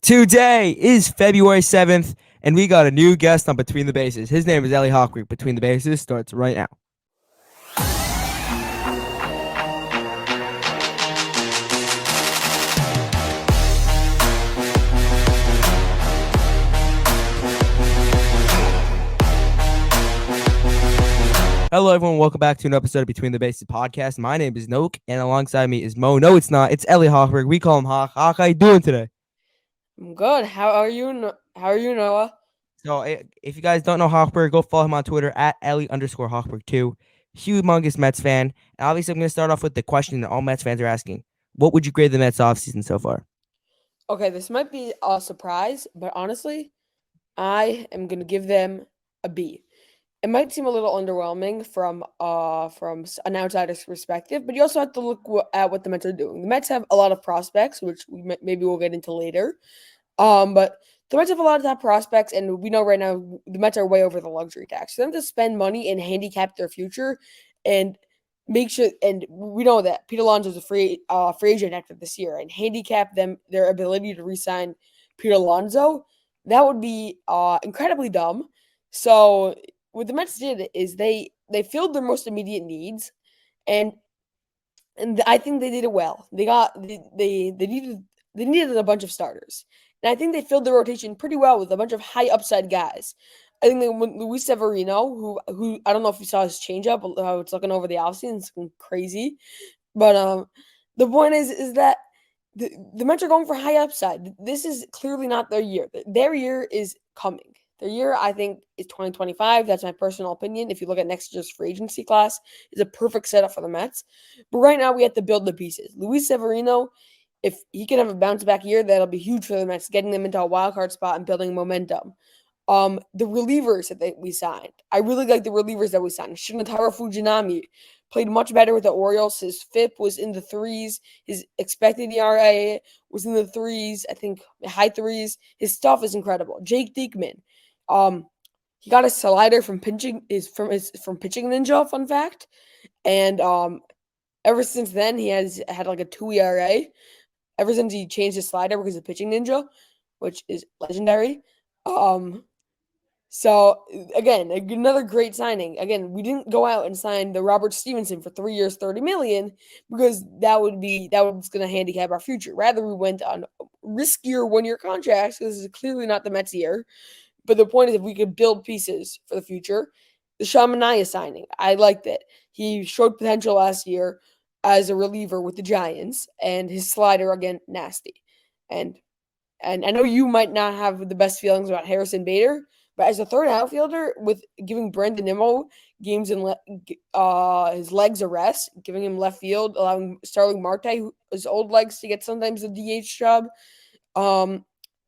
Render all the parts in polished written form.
Today is February 7th, and we got a new guest on Between the Bases. His name is Eli Hochberg. Between the Bases starts right now. Hello, everyone. Welcome back to an episode of Between the Bases podcast. My name is Noak, and alongside me is Mo. No, it's not. It's Eli Hochberg. We call him Hoch. Hoch, how you doing today? I'm good. How are you? How are you, Noah? So, if you guys don't know Hochberg, go follow him on Twitter at Eli_Hochberg2. Humongous Mets fan. And obviously, I'm going to start off with the question that all Mets fans are asking. What would you grade the Mets offseason so far? Okay, this might be a surprise, but honestly, I am gonna give them a B. It might seem a little underwhelming from an outsider's perspective, but you also have to look at what the Mets are doing. The Mets have a lot of prospects, which maybe we'll get into later. But the Mets have a lot of top prospects, and we know right now the Mets are way over the luxury tax. For them to spend money and handicap their future, and make sure, and we know that Pete Alonso is a free agent after this year, and handicap their ability to re-sign Pete Alonso, that would be incredibly dumb. So what the Mets did is they filled their most immediate needs, and I think they did it well. They needed a bunch of starters, and I think they filled the rotation pretty well with a bunch of high upside guys. I think when Luis Severino, who I don't know if you saw his changeup, how it's looking over the offseason, it's looking crazy. But the point is that the Mets are going for high upside. This is clearly not their year. Their year is coming. Their year, I think, is 2025. That's my personal opinion. If you look at next year's free agency class, is a perfect setup for the Mets. But right now, we have to build the pieces. Luis Severino, if he can have a bounce back year, that'll be huge for the Mets, getting them into a wild card spot and building momentum. The relievers that we signed, I really like the relievers that we signed. Shinichiro Fujinami played much better with the Orioles. His FIP was in the threes. His expected ERA was in the threes. I think high threes. His stuff is incredible. Jake Diekman, he got a slider from Pitching Ninja. Fun fact, and ever since then he has had like a 2 ERA. Ever since he changed his slider because of Pitching Ninja, which is legendary. Um, so again, another great signing. Again, we didn't go out and sign the Robert Stevenson for 3 years, 30 million, because that was going to handicap our future. Rather, we went on riskier 1 year contracts because this is clearly not the Mets year. But the point is, if we could build pieces for the future, the Shamanaya signing, I liked it. He showed potential last year as a reliever with the Giants, and his slider again nasty. And and I know you might not have the best feelings about Harrison Bader, but as a third outfielder, with giving Brandon Nimmo games in his legs a rest, giving him left field, allowing Starling Marte, his old legs, to get sometimes the DH job, um,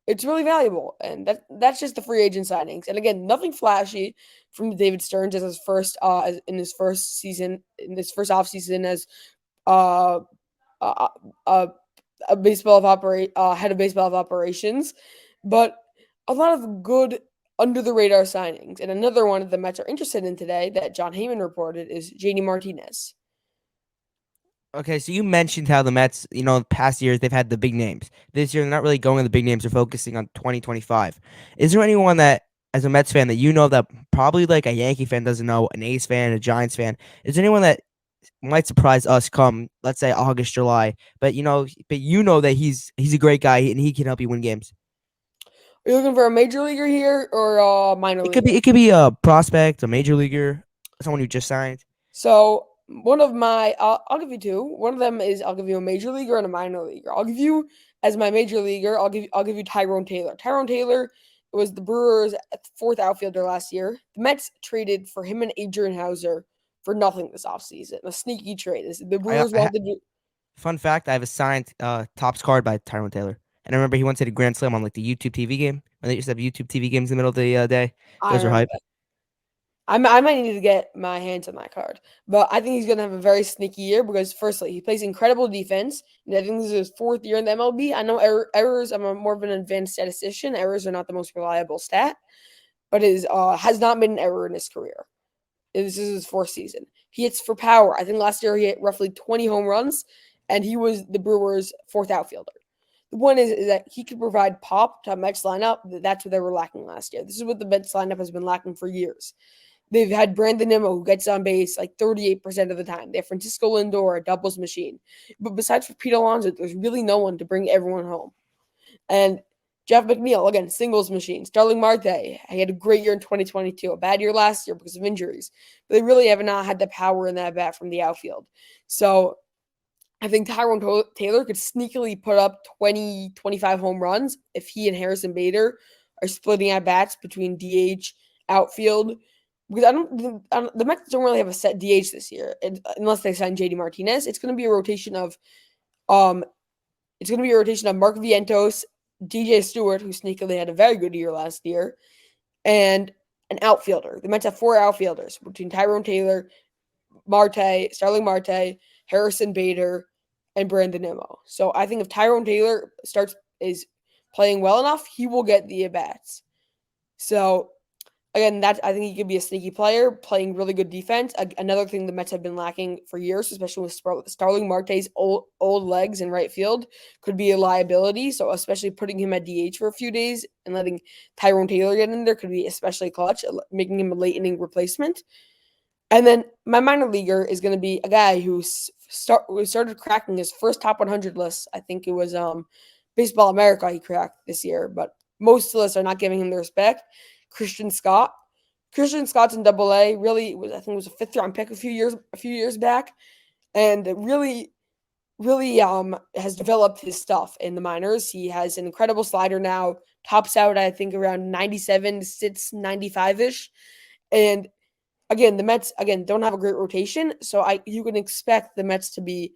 it's really valuable. And that's just the free agent signings. And again, nothing flashy from David Stearns as his first in his first season, in his first offseason as uh, uh, uh, head of baseball of operations, but a lot of good under the radar signings. And another one that the Mets are interested in today that John Heyman reported is JD Martinez. Okay, so you mentioned how the Mets, the past years they've had the big names. This year they're not really going to the big names; they're focusing on 2025. Is there anyone that, as a Mets fan, that you know that probably like a Yankee fan doesn't know, an A's fan, a Giants fan? Is there anyone that might surprise us come, let's say August, July, but that he's a great guy and he can help you win games? Are you looking for a major leaguer here or a minor It could be leaguer? it could be a prospect, a major leaguer, someone who just signed. So one of my, I'll give you two. One of them is I'll give you a major leaguer and a minor leaguer. I'll give you as my major leaguer. I'll give you Tyrone Taylor. Tyrone Taylor was the Brewers' fourth outfielder last year. The Mets traded for him and Adrian Hauser for nothing this offseason. A sneaky trade. The I, Brewers I ha- wanted to. Fun fact: I have a signed Topps card by Tyrone Taylor, and I remember he once hit a grand slam on like the YouTube TV game when they used to have YouTube TV games in the middle of the day. I Those are remember hype. that. I might need to get my hands on that card, but I think he's going to have a very sneaky year because, firstly, he plays incredible defense. And I think this is his fourth year in the MLB. I know errors. I'm more of an advanced statistician. Errors are not the most reliable stat, but his has not been an error in his career. This is his fourth season. He hits for power. I think last year he hit roughly 20 home runs, and he was the Brewers' fourth outfielder. The one is that he could provide pop to a Mets lineup. That's what they were lacking last year. This is what the Mets lineup has been lacking for years. They've had Brandon Nimmo, who gets on base like 38% of the time. They have Francisco Lindor, a doubles machine. But besides for Pete Alonso, there's really no one to bring everyone home. And Jeff McNeil, again, singles machine. Starling Marte, he had a great year in 2022, a bad year last year because of injuries. But they really have not had the power in that bat from the outfield. So I think Tyrone Taylor could sneakily put up 20, 25 home runs if he and Harrison Bader are splitting at bats between DH, outfield. Because the Mets don't really have a set DH this year, unless they sign JD Martinez. It's going to be a rotation of, um, Mark Vientos, DJ Stewart, who sneakily had a very good year last year, and an outfielder. The Mets have 4 outfielders between Tyrone Taylor, Starling Marte, Harrison Bader, and Brandon Nimmo. So I think if Tyrone Taylor is playing well enough, he will get the at bats. So again, I think he could be a sneaky player, playing really good defense. Another thing the Mets have been lacking for years, especially with Starling Marte's old legs in right field, could be a liability. So especially putting him at DH for a few days and letting Tyrone Taylor get in there could be especially clutch, making him a late inning replacement. And then my minor leaguer is going to be a guy who started cracking his first top 100 list. I think it was Baseball America he cracked this year, but most lists are not giving him the respect. Christian Scott. Christian Scott's in Double A. Really, I think it was a 5th-round pick a few years back, and really has developed his stuff in the minors. He has an incredible slider now. Tops out I think around 97, sits 95ish, and again, the Mets don't have a great rotation, so you can expect the Mets to be,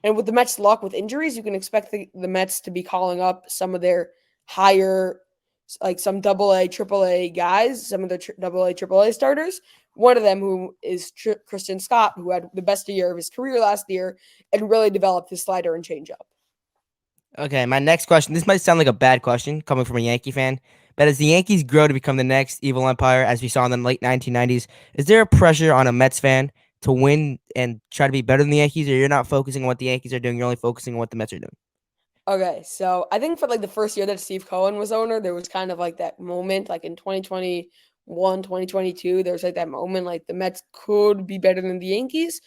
and with the Mets' luck with injuries, you can expect the Mets to be calling up some of their higher, like some double A, triple A guys, some of the double A, triple A starters. One of them who is Christian Scott, who had the best year of his career last year and really developed his slider and changeup. Okay, my next question. This might sound like a bad question coming from a Yankee fan, but as the Yankees grow to become the next evil empire, as we saw in the late 1990s, is there a pressure on a Mets fan to win and try to be better than the Yankees, or you're not focusing on what the Yankees are doing, you're only focusing on what the Mets are doing? Okay, so I think for like the first year that Steve Cohen was owner, there was kind of like that moment, like in 2021, 2022, there was like that moment like the Mets could be better than the Yankees.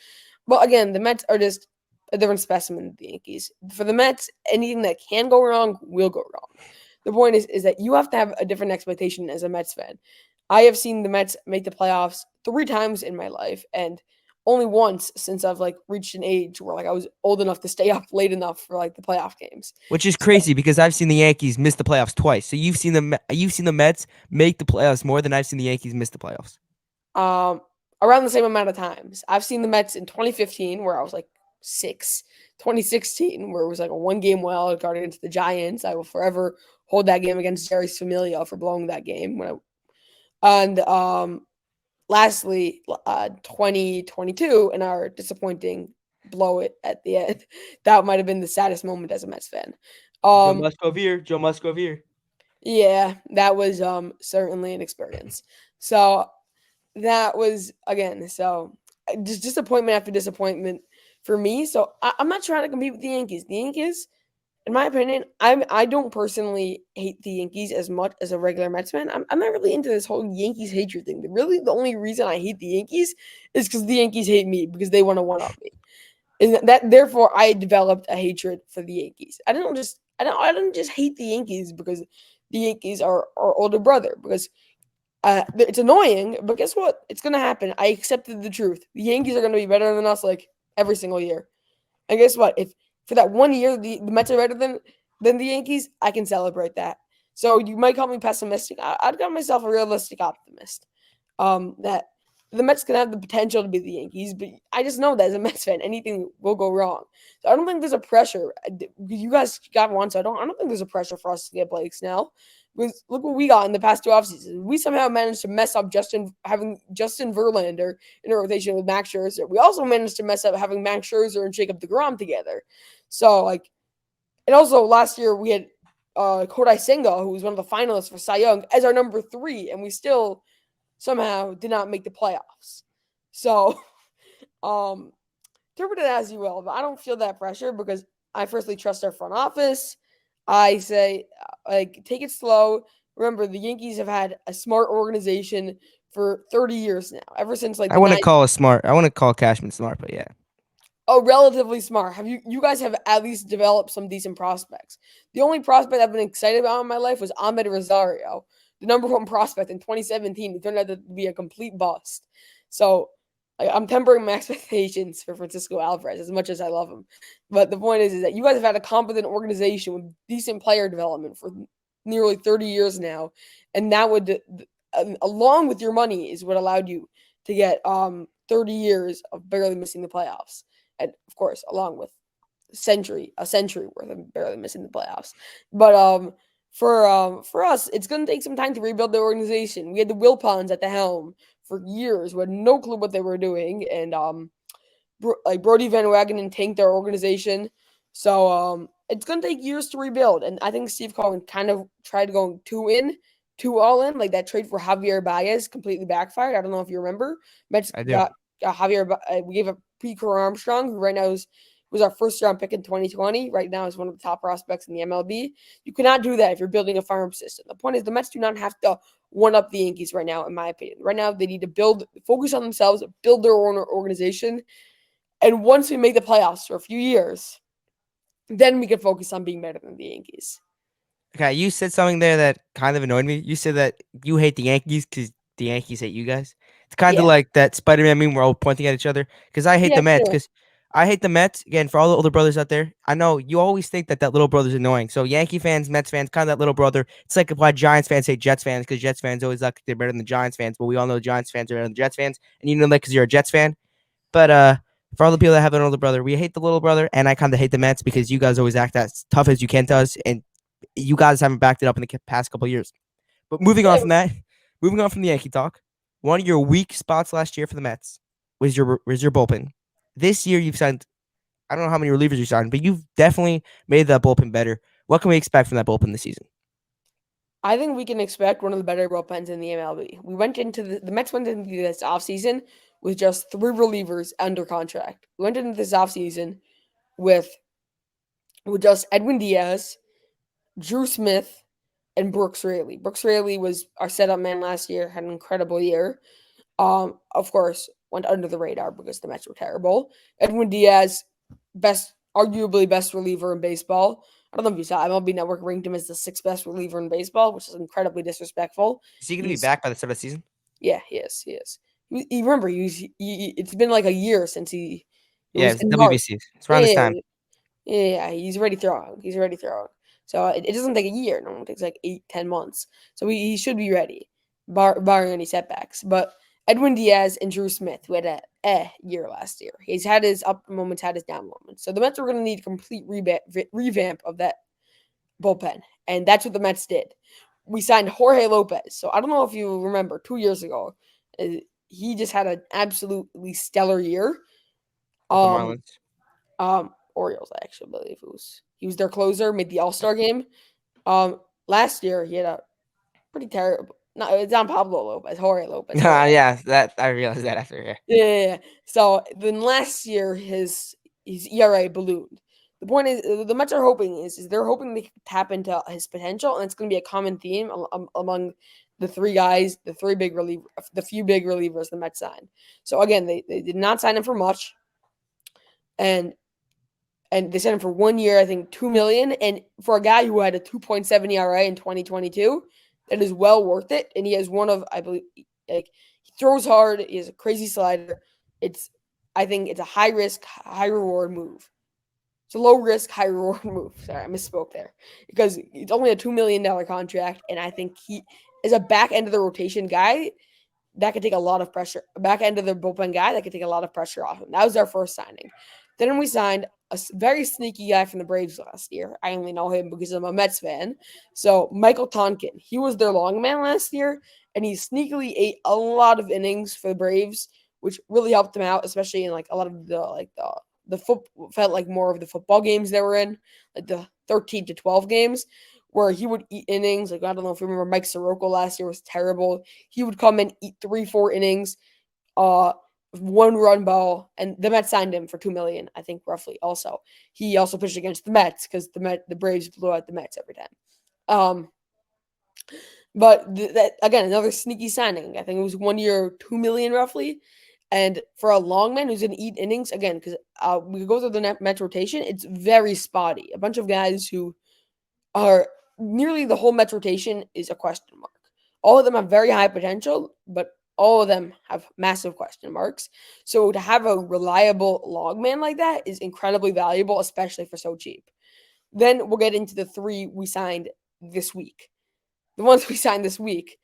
But again, the Mets are just a different specimen than the Yankees. For the Mets, anything that can go wrong will go wrong. The point is that you have to have a different expectation as a Mets fan. I have seen the Mets make the playoffs 3 times in my life, and only once since I've like reached an age where like I was old enough to stay up late enough for like the playoff games. Which is So, crazy because I've seen the Yankees miss the playoffs twice. So you've seen the Mets make the playoffs more than I've seen the Yankees miss the playoffs. um, around the same amount of times, I've seen the Mets in 2015 where I was like 6, 2016 where it was like a 1 game wild card against the Giants. I will forever hold that game against Jerry Familia for blowing that game and lastly, 2022 and our disappointing blow it at the end. That might have been the saddest moment as a Mets fan. Joe Um, Musgrove here. Joe Musgrove here. yeah, that was certainly an experience. So that was again, so just disappointment after disappointment for me. So I'm not trying to compete with the Yankees. The Yankees, in my opinion, I don't personally hate the Yankees as much as a regular Mets fan. I'm not really into this whole Yankees hatred thing. Really, the only reason I hate the Yankees is because the Yankees hate me because they want to one up me. And that therefore I developed a hatred for the Yankees. I don't just hate the Yankees because the Yankees are our older brother. Because it's annoying, but guess what? It's gonna happen. I accepted the truth. The Yankees are gonna be better than us like every single year. And guess what? If for that 1 year the Mets are better than the Yankees, I can celebrate that. So you might call me pessimistic. I'd call myself a realistic optimist. That the Mets can have the potential to be the Yankees, but I just know that as a Mets fan, anything will go wrong. So I don't think there's a pressure. You guys got one, so I don't think there's a pressure for us to get Blake Snell. Because look what we got in the past 2 offseasons. We somehow managed to mess up having Justin Verlander in a rotation with Max Scherzer. We also managed to mess up having Max Scherzer and Jacob deGrom together. So like, and also last year we had Kodai Senga, who was one of the finalists for Cy Young, as our number 3, and we still somehow did not make the playoffs. So, interpret it as you will, but I don't feel that pressure because I firstly trust our front office. I say, like, take it slow. Remember, the Yankees have had a smart organization for 30 years now, ever since like I the wouldn't 90s. call a smart. I wouldn't call Cashman smart, but yeah, Oh, relatively smart. Have you guys have at least developed some decent prospects? The only prospect I've been excited about in my life was Ahmed Rosario, the number one prospect in 2017. He turned out to be a complete bust. So I'm tempering my expectations for Francisco Alvarez as much as I love him. But the point is that you guys have had a competent organization with decent player development for nearly 30 years now, and that would, along with your money, is what allowed you to get 30 years of barely missing the playoffs, and of course, along with a century worth of barely missing the playoffs. But for us, it's going to take some time to rebuild the organization. We had the Wilpons at the helm for years, who had no clue what they were doing, and like Brody Van Wagenen tanked their organization. So it's going to take years to rebuild, and I think Steve Cohen kind of tried going too all in, like that trade for Javier Baez completely backfired. I don't know if you remember. Mets I do. got we gave up Pete Armstrong, who right now was our first round pick in 2020. Right now is one of the top prospects in the MLB. You cannot do that if you're building a farm system. The point is the Mets do not have to one up the Yankees right now, in my opinion. Right now they need to focus on themselves, build their own organization, and once we make the playoffs for a few years, then we can focus on being better than the Yankees. Okay, you said something there that kind of annoyed me. You said that you hate the Yankees because the Yankees hate you guys. It's kind of Yeah. like that Spider-Man meme. We're all pointing at each other because I hate Yeah, the Mets sure. because I hate the Mets. Again, for all the older brothers out there, I know you always think that little brother's annoying. So Yankee fans, Mets fans, kind of that little brother. It's like why Giants fans hate Jets fans because Jets fans always like they're better than the Giants fans, but we all know Giants fans are better than the Jets fans, and you know that because you're a Jets fan. But for all the people that have an older brother, we hate the little brother, and I kind of hate the Mets because you guys always act as tough as you can to us, and you guys haven't backed it up in the past couple of years. But moving on Yeah, from that, moving on from the Yankee talk, one of your weak spots last year for the Mets was your bullpen. This year you've signed, I don't know how many relievers you signed, but you've definitely made that bullpen better. What can we expect from that bullpen this season? I think we can expect one of the better bullpens in the MLB. We went into the Mets went into this offseason with just three relievers under contract. We went into this offseason with just Edwin Diaz, Drew Smith, and Brooks Raley. Brooks Raley was our setup man last year, had an incredible year. Of course, went under the radar because the Mets were terrible. Edwin Diaz, arguably best reliever in baseball. I don't know if you saw MLB Network ranked him as the sixth best reliever in baseball, which is incredibly disrespectful. Is he going to be He's back by the start of the season? Yeah, he is. He is. Remember, it's been like a year since it Yeah, was it's in March. WBC. It's around this Yeah, time. yeah, he's already throwing. He's already throwing. So it doesn't take a year. No, it takes like 8, 10 months. So he should be ready, barring any setbacks. But Edwin Diaz and Drew Smith, who had a year last year. He's had his up moments, had his down moments. So the Mets are going to need a complete revamp of that bullpen, and that's what the Mets did. We signed Jorge Lopez. So I don't know if you remember 2 years ago, uh, he just had an absolutely stellar year. With the Um, Marlins. Orioles, I actually believe he was their closer, made the All Star game. Last year he had a pretty terrible. No, it's not Pablo Lopez, Jorge Lopez. Jorge. Yeah, that I realized that after. Yeah, Yeah. So then last year his ERA ballooned. The point is the Mets are hoping is they're hoping they can tap into his potential, and it's going to be a common theme among the three guys, the few big relievers the Mets signed. So again, they did not sign him for much, and they signed him for 1 year, I think 2 million. And for a guy who had a 2.7 ERA in 2022, that is well worth it. And he has one of, I believe, like he throws hard. He has a crazy slider. It's, I think it's a high risk, high reward move. It's a low risk, high reward move. Sorry, I misspoke there because it's only a $2 million contract, and I think he is a back end of the rotation guy that could take a lot of pressure. Back end of the bullpen guy that could take a lot of pressure off him. That was our first signing. Then we signed a very sneaky guy from the Braves last year. I only know him because I'm a Mets fan. So Michael Tonkin, he was their long man last year, and he sneakily ate a lot of innings for the Braves, which really helped him out, especially in like a lot of the foot felt like more of the football games they were in, like the 13 to 12 games, where he would eat innings. Like I don't know if you remember Mike Soroka last year was terrible. He would come and eat 3, 4 innings. Uh one run ball, and the Mets signed him for 2 million, I think roughly. Also, he also pitched against the Mets because the Braves blew out the Mets every time. Um, but that again, another sneaky signing. I think it was 1 year, 2 million roughly. And for a long man who's going to eat innings again, because we go through the Mets rotation, it's very spotty. A bunch of guys who are nearly the whole Mets rotation is a question mark. All of them have very high potential, but all of them have massive question marks. So to have a reliable longman like that is incredibly valuable, especially for so cheap. Then we'll get into the three we signed this week. The ones we signed this week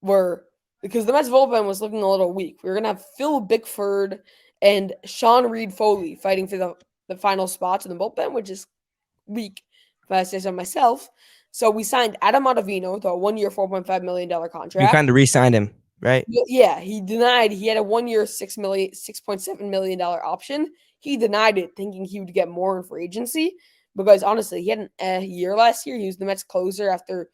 were because the Mets bullpen was looking a little weak. We were gonna have Phil Bickford and Sean Reed Foley fighting for the final spots in the bullpen, which is weak, if I say so myself. So we signed Adam Ottavino to a 1 year, $4.5 million You contract. kind of re-signed him, right? Yeah, he denied he had a 1 year, $6.7 million option. He denied it, thinking he would get more in free agency because honestly, he had a year last year. He was the Mets closer after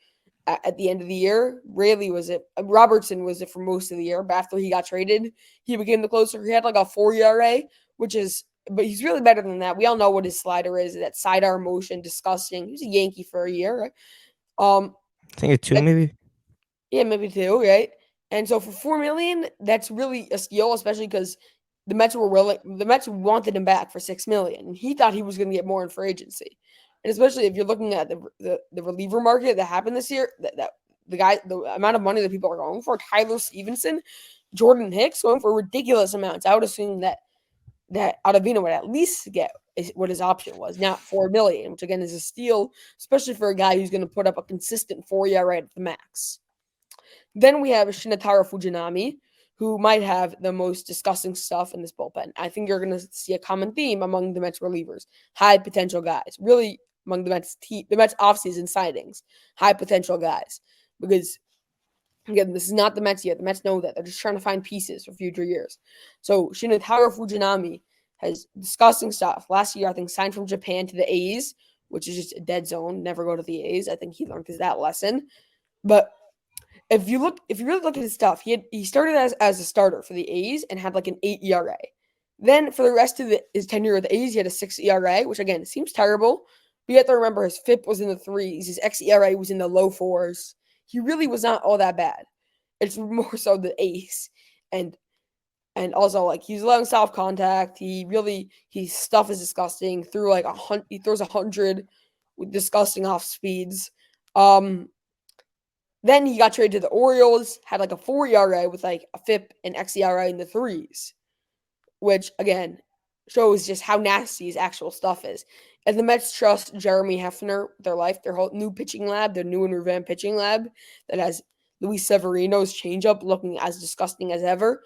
at the end of the year. Rarely was it Robertson was it for most of the year, but after he got traded, he became the closer. He had like a 4 ERA, which is but he's really better than that. We all know what his slider is, that sidearm motion, disgusting. He was a Yankee for a year, right? I think it's two, maybe. Yeah, maybe two, right? And so for 4 million, that's really a steal, especially because the Mets wanted him back for 6 million. He thought he was going to get more in free agency, and especially if you're looking at the reliever market that happened this year, the amount of money that people are going for, Tyler Stevenson, Jordan Hicks going for ridiculous amounts. I would assume that Ottavino would at least get what his option was, not 4 million, which again is a steal, especially for a guy who's going to put up a consistent 4 ERA at the max. Then we have Shinichiro Fujinami, who might have the most disgusting stuff in this bullpen. I think you're going to see a common theme among the Mets relievers, high potential guys. Really, among the Mets offseason signings, high potential guys. Because again, this is not the Mets yet. The Mets know that they're just trying to find pieces for future years. So Shinichiro Fujinami has disgusting stuff. Last year, I think signed from Japan to the A's, which is just a dead zone. Never go to the A's. I think he learned that lesson. But if you really look at his stuff, he started as a starter for the A's and had like an 8 ERA. Then for the rest of his tenure with the A's, he had a 6 ERA, which again seems terrible. But you have to remember his FIP was in the threes, his xERA was in the low fours. He really was not all that bad. It's more so the A's, and also like he's allowing soft contact. His stuff is disgusting. He throws 100 with disgusting off speeds. Then he got traded to the Orioles, had like a 4 ERA with like a FIP and xERA in the threes, which again shows just how nasty his actual stuff is. And the Mets trust Jeremy Hefner with their whole new pitching lab, their new and revamped pitching lab that has Luis Severino's changeup looking as disgusting as ever.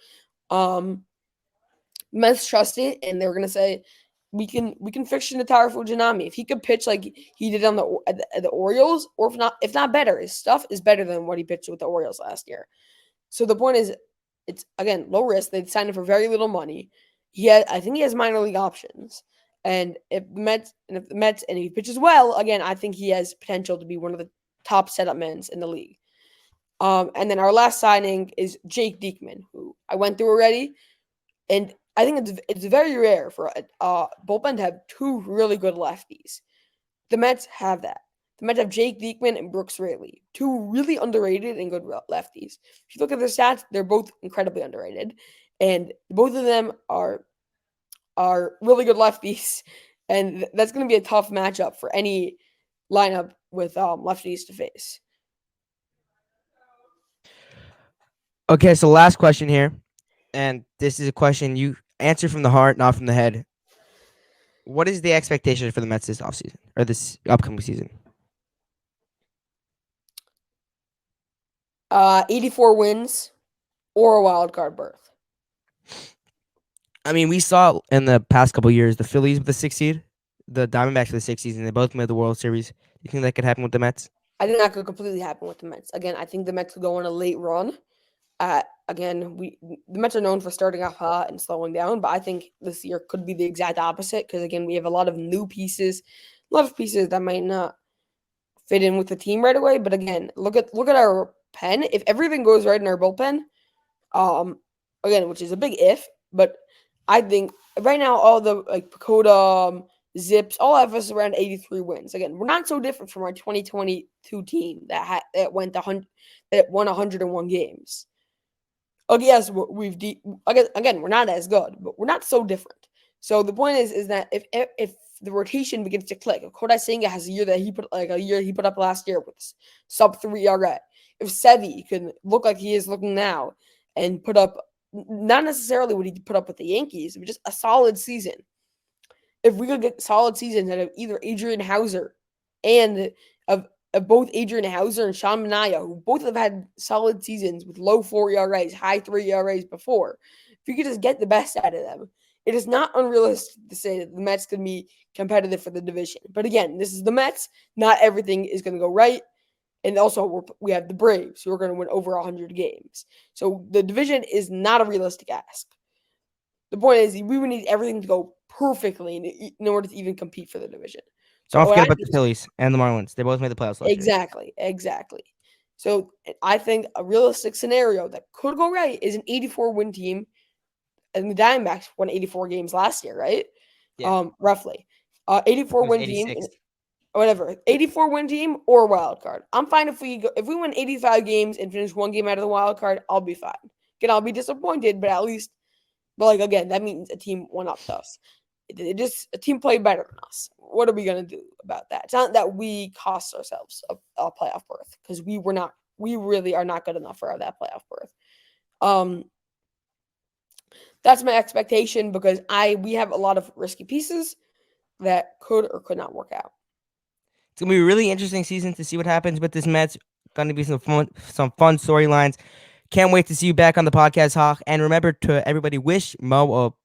Mets trust it, and they're gonna say we can fix Shinichiro Fujinami if he could pitch like he did on the Orioles, or if not better. His stuff is better than what he pitched with the Orioles last year. So the point is, it's again low risk. They signed him for very little money. I think he has minor league options, and if the Mets and he pitches well, again, I think he has potential to be one of the top setup men in the league. And then our last signing is Jake Diekman, who I went through already. And I think it's very rare for a bullpen to have two really good lefties. The Mets have that. The Mets have Jake Diekman and Brooks Raley, two really underrated and good lefties. If you look at their stats, they're both incredibly underrated, and both of them are really good lefties, and that's going to be a tough matchup for any lineup with lefties to face. Okay, so last question here, and this is a question you answer from the heart, not from the head. What is the expectation for the Mets this offseason or this upcoming season? 84 wins or a wild card berth. I mean, we saw in the past couple of years the Phillies with the 6 seed, the Diamondbacks with the 6 seed, and they both made the World Series. Do you think that could happen with the Mets? I think that could completely happen with the Mets. Again, I think the Mets could go on a late run. Again, the Mets are known for starting off hot and slowing down, but I think this year could be the exact opposite because again, we have a lot of new pieces, a lot of pieces that might not fit in with the team right away. But again, look at our pen. If everything goes right in our bullpen, again, which is a big if, But I think right now all the like Pacoda, Zips, all of us around 83 wins. Again, we're not so different from our 2022 team that went that won 101 games. Okay, yes, again we're not as good, but we're not so different. So the point is that if the rotation begins to click, if Kodai Senga has a year he put up last year with sub 3 ERA, if Sevi can look like he is looking now and put up not necessarily what he put up with the Yankees, but just a solid season. If we could get solid seasons out of either Adrian Hauser and of both Adrian Hauser and Sean Manaea, who both have had solid seasons with low 4 ERAs, high 3 ERAs before, if you could just get the best out of them, it is not unrealistic to say that the Mets can be competitive for the division. But again, this is the Mets. Not everything is going to go right. And also, we have the Braves, who are going to win over 100 games. So the division is not a realistic ask. The point is, we would need everything to go perfectly in order to even compete for the division. So Don't what forget I about think the is Phillies and the Marlins. They both made the playoffs last year. exactly. So I think a realistic scenario that could go right is an 84 win team, and the Diamondbacks won 84 games last year, right? Yeah, Roughly, I think 84 it was win team, 86. whatever, 84 win team or wild card. I'm fine if we win 85 games and finish one game out of the wild card. I'll be fine. Again, I'll be disappointed, but at least, but like again, that means a team went up to us. It just a team played better than us. What are we gonna do about that? It's not that we cost ourselves a playoff berth because we really are not good enough for that playoff berth. Um, that's my expectation because we have a lot of risky pieces that could or could not work out. It's gonna be a really interesting season to see what happens with this Mets. Gonna be some fun storylines. Can't wait to see you back on the podcast, Hawk. And remember to everybody wish Mo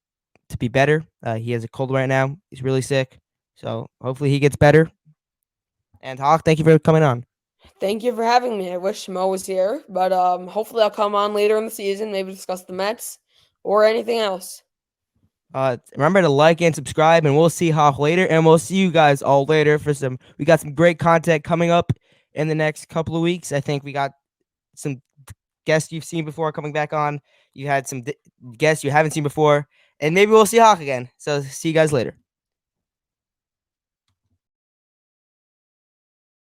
to be better. He has a cold right now. He's really sick. So hopefully he gets better. And Hawk, thank you for coming on. Thank you for having me. I wish Mo was here, but hopefully I'll come on later in the season, maybe discuss the Mets or anything else. Remember to like and subscribe, and we'll see Hawk later, and we'll see you guys all later for some. We got some great content coming up in the next couple of weeks. I think we got some guests you've seen before coming back on. You had some guests you haven't seen before, and maybe we'll see Hawk again. So see you guys later.